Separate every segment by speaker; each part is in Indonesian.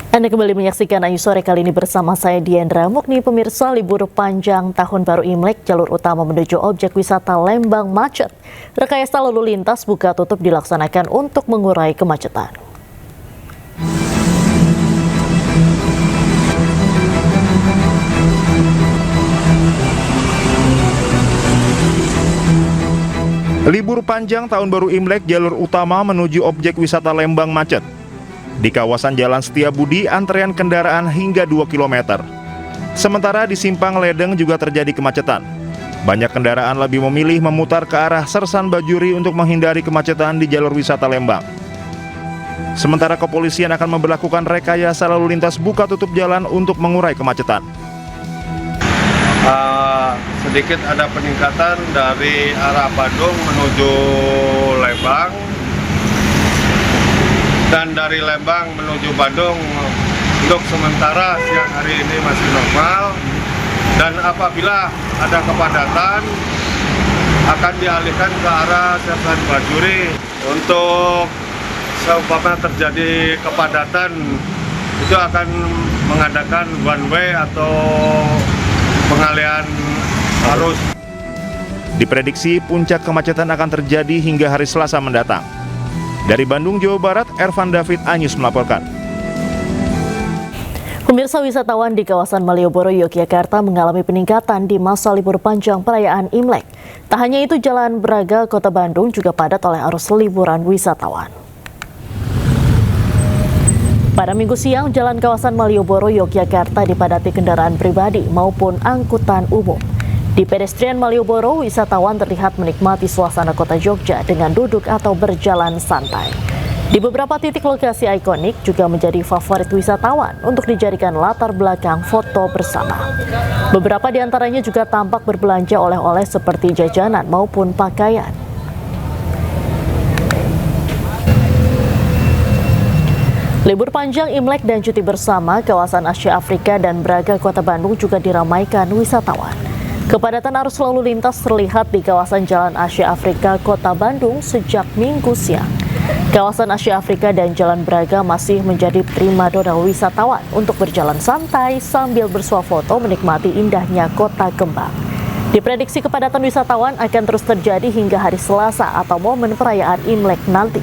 Speaker 1: Anda kembali menyaksikan Ayu Sore kali ini bersama saya Diandra Mukni. Pemirsa, libur panjang Tahun Baru Imlek, jalur utama menuju objek wisata Lembang macet. Rekayasa lalu lintas buka tutup dilaksanakan untuk mengurai kemacetan.
Speaker 2: Libur panjang Tahun Baru Imlek, jalur utama menuju objek wisata Lembang macet. Di kawasan Jalan Setiabudi, antrean kendaraan hingga 2 km. Sementara di Simpang Ledeng juga terjadi kemacetan. Banyak kendaraan lebih memilih memutar ke arah Sersan Bajuri untuk menghindari kemacetan di jalur wisata Lembang. Sementara kepolisian akan memberlakukan rekayasa lalu lintas buka tutup jalan untuk mengurai kemacetan.
Speaker 3: Sedikit ada peningkatan dari arah Bandung menuju Lembang. Dan dari Lembang menuju Bandung untuk sementara siang hari ini masih normal, dan apabila ada kepadatan akan dialihkan ke arah Sersan Bajuri. Untuk seumpama terjadi kepadatan itu akan mengadakan one way atau pengalihan arus.
Speaker 2: Diprediksi puncak kemacetan akan terjadi hingga hari Selasa mendatang. Dari Bandung, Jawa Barat, Ervan David Anyus melaporkan.
Speaker 1: Pemirsa, wisatawan di kawasan Malioboro, Yogyakarta mengalami peningkatan di masa libur panjang perayaan Imlek. Tak hanya itu, Jalan Braga, Kota Bandung juga padat oleh arus liburan wisatawan. Pada Minggu siang, jalan kawasan Malioboro, Yogyakarta dipadati kendaraan pribadi maupun angkutan umum. Di pedestrian Malioboro, wisatawan terlihat menikmati suasana kota Jogja dengan duduk atau berjalan santai. Di beberapa titik lokasi ikonik juga menjadi favorit wisatawan untuk dijadikan latar belakang foto bersama. Beberapa di antaranya juga tampak berbelanja oleh-oleh seperti jajanan maupun pakaian. Libur panjang Imlek dan cuti bersama, kawasan Asia Afrika dan Braga, Kota Bandung juga diramaikan wisatawan. Kepadatan arus lalu lintas terlihat di kawasan Jalan Asia Afrika, Kota Bandung sejak Minggu siang. Kawasan Asia Afrika dan Jalan Braga masih menjadi primadona wisatawan untuk berjalan santai sambil bersuah foto menikmati indahnya kota kembang. Diprediksi kepadatan wisatawan akan terus terjadi hingga hari Selasa atau momen perayaan Imlek nanti.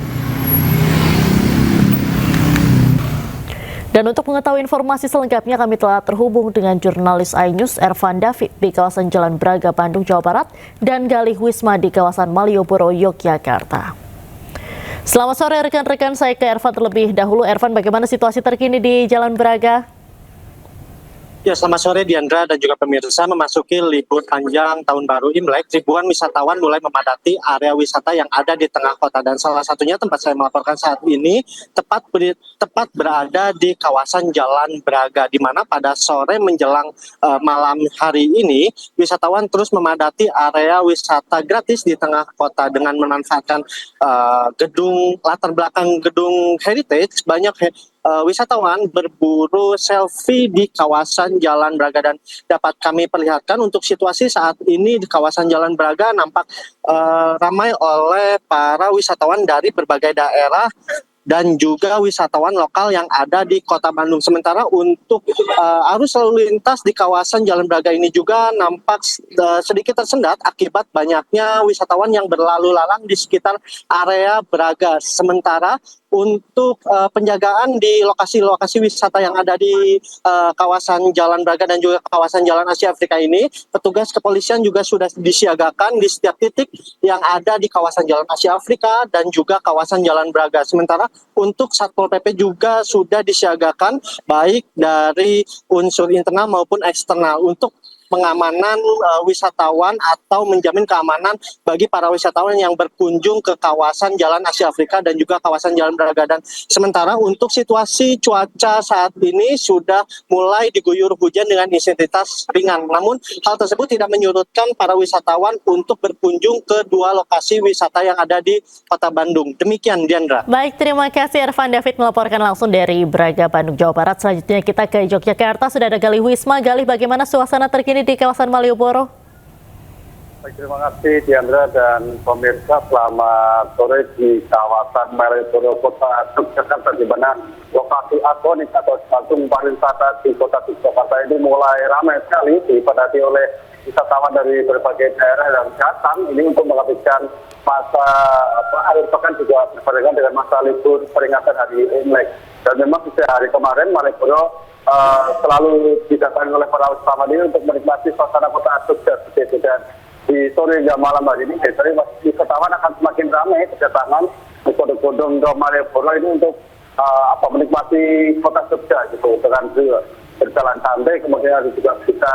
Speaker 1: Dan untuk mengetahui informasi selengkapnya, kami telah terhubung dengan jurnalis iNews Ervan David di kawasan Jalan Braga, Bandung, Jawa Barat, dan Galih Wisma di kawasan Malioboro, Yogyakarta. Selamat sore rekan-rekan, saya ke Ervan terlebih dahulu. Ervan, bagaimana situasi terkini di Jalan Braga?
Speaker 4: Ya, selamat sore Diandra dan juga pemirsa. Memasuki libur panjang Tahun Baru Imlek, ribuan wisatawan mulai memadati area wisata yang ada di tengah kota, dan salah satunya tempat saya melaporkan saat ini tepat berada di kawasan Jalan Braga, di mana pada sore menjelang malam hari ini wisatawan terus memadati area wisata gratis di tengah kota dengan memanfaatkan gedung latar belakang gedung heritage. Banyak wisatawan berburu selfie di kawasan Jalan Braga, dan dapat kami perlihatkan untuk situasi saat ini di kawasan Jalan Braga nampak ramai oleh para wisatawan dari berbagai daerah dan juga wisatawan lokal yang ada di Kota Bandung. Sementara untuk arus lalu lintas di kawasan Jalan Braga ini juga nampak sedikit tersendat akibat banyaknya wisatawan yang berlalu lalang di sekitar area Braga. Sementara untuk penjagaan di lokasi-lokasi wisata yang ada di kawasan Jalan Braga dan juga kawasan Jalan Asia Afrika ini, petugas kepolisian juga sudah disiagakan di setiap titik yang ada di kawasan Jalan Asia Afrika dan juga kawasan Jalan Braga. Sementara untuk Satpol PP juga sudah disiagakan baik dari unsur internal maupun eksternal untuk pengamanan wisatawan atau menjamin keamanan bagi para wisatawan yang berkunjung ke kawasan Jalan Asia Afrika dan juga kawasan Jalan Braga. Dan sementara untuk situasi cuaca saat ini sudah mulai diguyur hujan dengan intensitas ringan. Namun hal tersebut tidak menyurutkan para wisatawan untuk berkunjung ke dua lokasi wisata yang ada di Kota Bandung. Demikian, Diandra.
Speaker 1: Baik, terima kasih Ervan David melaporkan langsung dari Braga, Bandung, Jawa Barat. Selanjutnya kita ke Yogyakarta, sudah ada Galih Wisma. Galih, bagaimana suasana terkini di kawasan Malioboro?
Speaker 3: Baik, terima kasih Diandra dan pemirsa. Selamat sore di kawasan Malioboro, Kota Yogyakarta, di mana lokasi ikonik atau jantung pariwisata di kota Yogyakarta ini mulai ramai sekali dipadati oleh wisatawan dari berbagai daerah yang datang ini untuk menghabiskan masa akhir pekan juga berbarengan dengan masa libur peringatan Hari Imlek. Dan memang sejak hari kemarin Malioboro selalu didatangi oleh para wisatawan ini untuk menikmati suasana kota Jogja seperti itu. Dan di sore hingga malam hari ini biasanya wisatawan akan semakin ramai kedatangan berbondong-bondong ke Malioboro ini untuk menikmati kota Jogja gitu dengan berjalan santai, kemudian juga bisa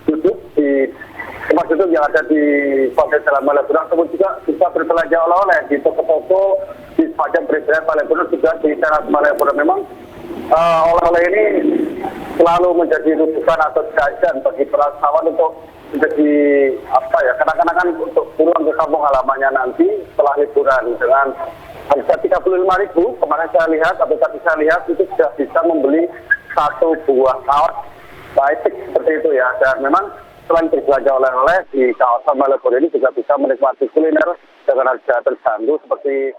Speaker 3: duduk di tempat duduk yang ada di Pantai Jalan Malioboro, kemudian juga bisa berbelanja oleh-oleh di toko-toko di sepanjang peristirahatan Malioboro juga di teras Malioboro. Memang oleh-oleh ini selalu menjadi rujukan atau jajan bagi para wisatawan untuk menjadi kenang-kenangan untuk pulang ke kampung halamannya nanti setelah liburan dengan harga 35.000. Kemarin saya lihat atau tadi saya lihat itu sudah bisa membeli satu buah kaos batik seperti itu ya. Dan memang selain berbelanja oleh-oleh di kawasan Malioboro ini juga bisa menikmati kuliner dengan harga terjangkau seperti.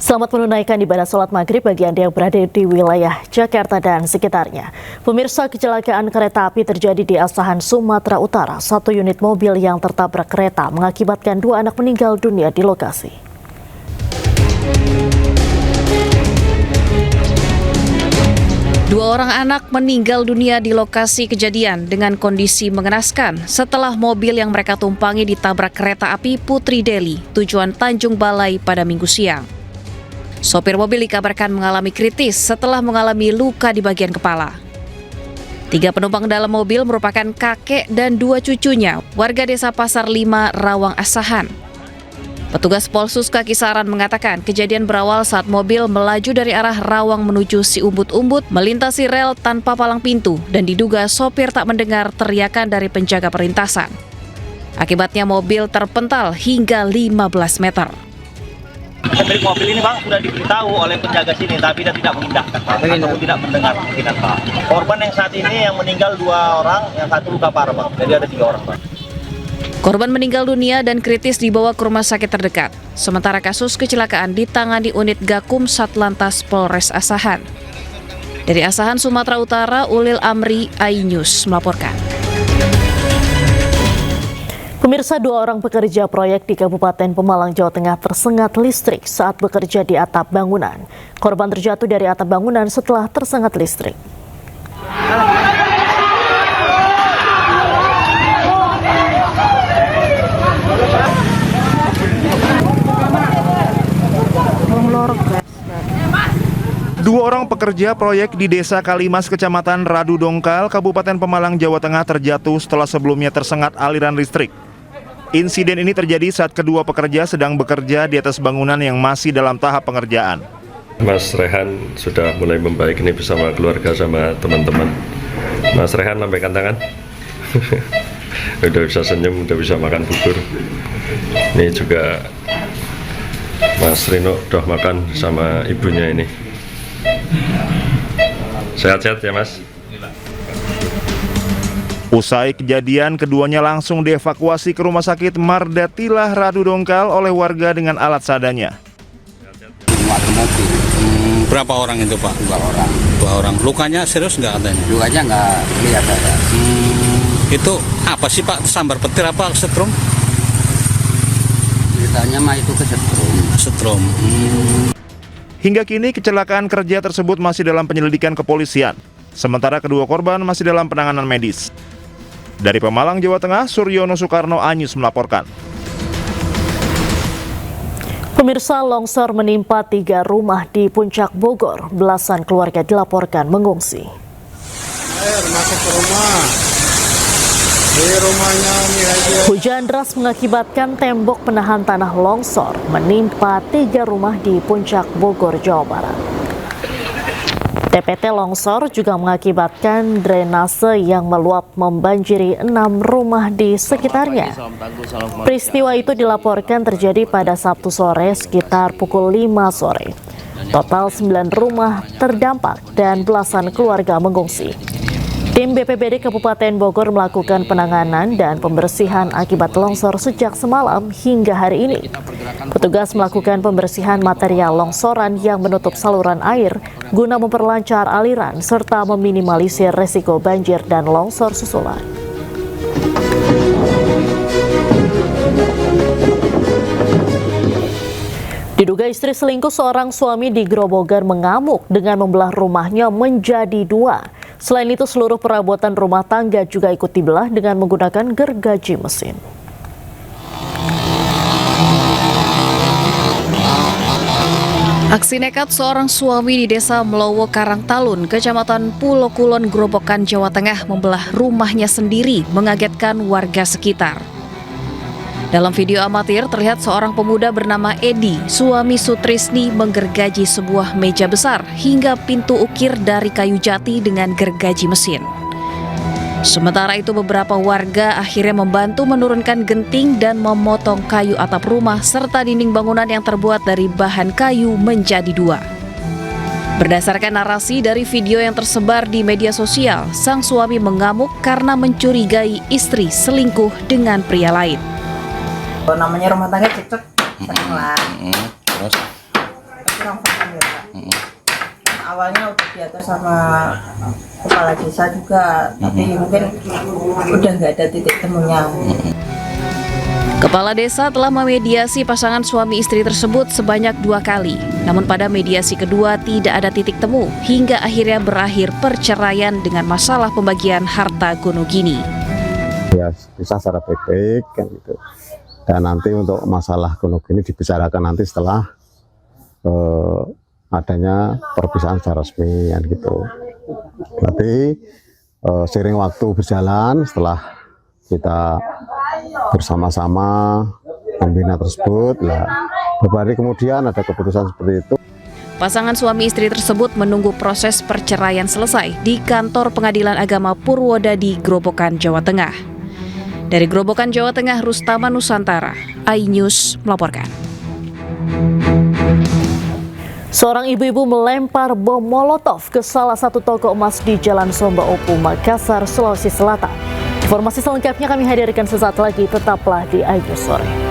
Speaker 1: Selamat menunaikan ibadah sholat maghrib bagi Anda yang berada di wilayah Jakarta dan sekitarnya. Pemirsa, kecelakaan kereta api terjadi di Asahan, Sumatera Utara. Satu unit mobil yang tertabrak kereta mengakibatkan 2 anak meninggal dunia di lokasi.
Speaker 5: Dua orang anak meninggal dunia di lokasi kejadian dengan kondisi mengenaskan setelah mobil yang mereka tumpangi ditabrak kereta api Putri Deli tujuan Tanjung Balai pada Minggu siang. Sopir mobil dikabarkan mengalami kritis setelah mengalami luka di bagian kepala. 3 penumpang dalam mobil merupakan kakek dan 2 cucunya, warga desa Pasar 5, Rawang Asahan. Petugas Polsus Kaki Saran mengatakan kejadian berawal saat mobil melaju dari arah Rawang menuju Siumbut-Umbut, melintasi rel tanpa palang pintu dan diduga sopir tak mendengar teriakan dari penjaga perlintasan. Akibatnya mobil terpental hingga 15 meter.
Speaker 6: Pemilik mobil ini Bang sudah diberitahu oleh penjaga sini tapi dia tidak mengindahkan Pak, ataupun tidak mendengar mungkinan Pak. Korban yang saat ini yang meninggal 2 orang, yang 1 luka parah Bang, jadi ada 3 orang Bang.
Speaker 5: Korban meninggal dunia dan kritis dibawa ke rumah sakit terdekat. Sementara kasus kecelakaan ditangani unit Gakum Satlantas Polres Asahan. Dari Asahan, Sumatera Utara, Ulil Amri, iNews melaporkan.
Speaker 1: Pemirsa, 2 orang pekerja proyek di Kabupaten Pemalang, Jawa Tengah tersengat listrik saat bekerja di atap bangunan. Korban terjatuh dari atap bangunan setelah tersengat listrik.
Speaker 2: Dua orang pekerja proyek di Desa Kalimas, Kecamatan Radu Dongkal, Kabupaten Pemalang, Jawa Tengah terjatuh setelah sebelumnya tersengat aliran listrik. Insiden ini terjadi saat kedua pekerja sedang bekerja di atas bangunan yang masih dalam tahap pengerjaan.
Speaker 7: Mas Rehan sudah mulai membaik ini bersama keluarga sama teman-teman. Mas Rehan lambaikan tangan. Udah bisa senyum, udah bisa makan bubur. Ini juga Mas Rino udah makan sama ibunya ini. Sehat-sehat ya Mas.
Speaker 2: Usai kejadian, keduanya langsung dievakuasi ke Rumah Sakit Mardatilah Radu Dongkal oleh warga dengan alat seadanya.
Speaker 8: Berapa orang itu Pak? 2 orang. 2 orang. Lukanya serius nggak katanya?
Speaker 9: Lukanya nggak kelihatan.
Speaker 8: Itu apa sih Pak? Sambar petir apa setrum?
Speaker 9: Ceritanya mah itu kesetrum.
Speaker 8: Setrum.
Speaker 2: Hingga kini kecelakaan kerja tersebut masih dalam penyelidikan kepolisian. Sementara kedua korban masih dalam penanganan medis. Dari Pemalang, Jawa Tengah, Suryono Soekarno, iNews melaporkan.
Speaker 1: Pemirsa, longsor menimpa 3 rumah di Puncak Bogor. Belasan keluarga dilaporkan mengungsi.
Speaker 10: Air masuk ke rumah. Di rumahnya
Speaker 1: Hujan deras mengakibatkan tembok penahan tanah longsor menimpa 3 rumah di Puncak Bogor, Jawa Barat. TPT longsor juga mengakibatkan drainase yang meluap membanjiri 6 rumah di sekitarnya. Peristiwa itu dilaporkan terjadi pada Sabtu sore sekitar pukul 5 sore. Total 9 rumah terdampak dan belasan keluarga mengungsi. Tim BPBD Kabupaten Bogor melakukan penanganan dan pembersihan akibat longsor sejak semalam hingga hari ini. Petugas melakukan pembersihan material longsoran yang menutup saluran air guna memperlancar aliran serta meminimalisir resiko banjir dan longsor susulan. Diduga istri selingkuh, seorang suami di Grobogan mengamuk dengan membelah rumahnya menjadi dua. Selain itu, seluruh perabotan rumah tangga juga ikut dibelah dengan menggunakan gergaji mesin.
Speaker 5: Aksi nekat seorang suami di Desa Melowo Karangtalun, Kecamatan Pulo Kulon, Grobogan, Jawa Tengah membelah rumahnya sendiri mengagetkan warga sekitar. Dalam video amatir terlihat seorang pemuda bernama Edi, suami Sutrisni, menggergaji sebuah meja besar hingga pintu ukir dari kayu jati dengan gergaji mesin. Sementara itu beberapa warga akhirnya membantu menurunkan genting dan memotong kayu atap rumah serta dinding bangunan yang terbuat dari bahan kayu menjadi dua. Berdasarkan narasi dari video yang tersebar di media sosial, sang suami mengamuk karena mencurigai istri selingkuh dengan pria lain.
Speaker 11: Namanya rumah tangga cocok, seneng lah.
Speaker 8: Terus?
Speaker 11: Kurang paham ya Pak. Awalnya udah diatur sama kepala desa juga, tapi mungkin udah nggak ada titik temunya.
Speaker 5: Kepala desa telah memediasi pasangan suami istri tersebut sebanyak 2 kali. Namun pada mediasi kedua tidak ada titik temu hingga akhirnya berakhir perceraian dengan masalah pembagian harta gonogini.
Speaker 10: Ya bisa secara baik-baik kan gitu. Dan nanti untuk masalah gonogini dibicarakan nanti setelah adanya perpisahan secara resmi kan gitu. Nanti seiring waktu berjalan, setelah kita bersama-sama membina tersebut, beberapa hari kemudian ada keputusan seperti itu.
Speaker 5: Pasangan suami istri tersebut menunggu proses perceraian selesai di kantor Pengadilan Agama Purwodadi, Grobogan, Jawa Tengah. Dari Grobogan, Jawa Tengah, Rustama Nusantara, iNews melaporkan.
Speaker 1: Seorang ibu-ibu melempar bom molotov ke salah satu toko emas di Jalan Somba Opu, Makassar, Sulawesi Selatan. Informasi selengkapnya kami hadirkan sesaat lagi, tetaplah di iNews Sore.